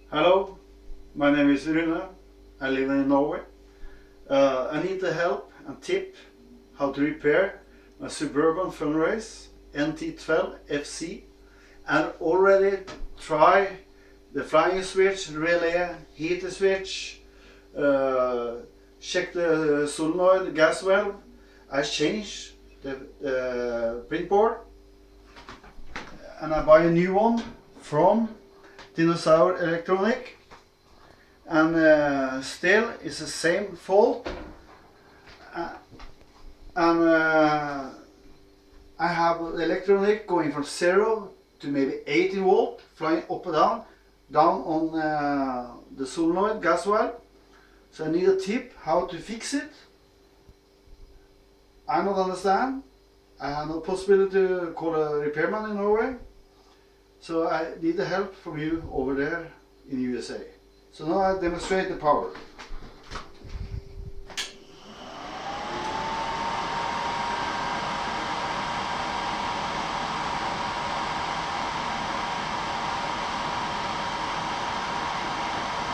Hello, my name is Rune. I live in Norway. I need the help and tip how to repair my Suburban funrace NT12 FC and already try the flying switch, relay, heater switch, check the solenoid, gas valve. I changed the print board and I buy a new one from Dinosaur Electronic, and still it's the same fault, and I have electronic going from 0 to maybe 80 volt, flying up and down on the solenoid gas valve. So I need a tip how to fix it. I don't understand. I have no possibility to call a repairman in Norway. So I need the help from you over there in USA. So now I demonstrate the power.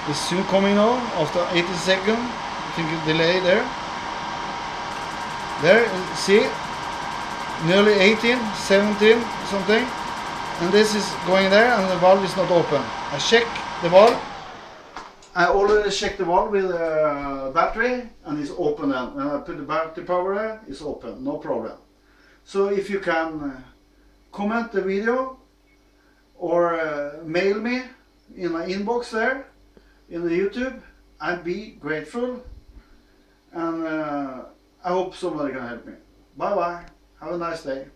It's soon coming now, after 80 seconds. I think it's delay there. There, see? Nearly 18, 17, something. And this is going there and the valve is not open. I check the valve. I already checked the valve with a battery and it's open now. When I put the battery power there, it's open, no problem. So if you can comment the video or mail me in my inbox there in the YouTube, I'd be grateful, and I hope somebody can help me. Bye bye, have a nice day.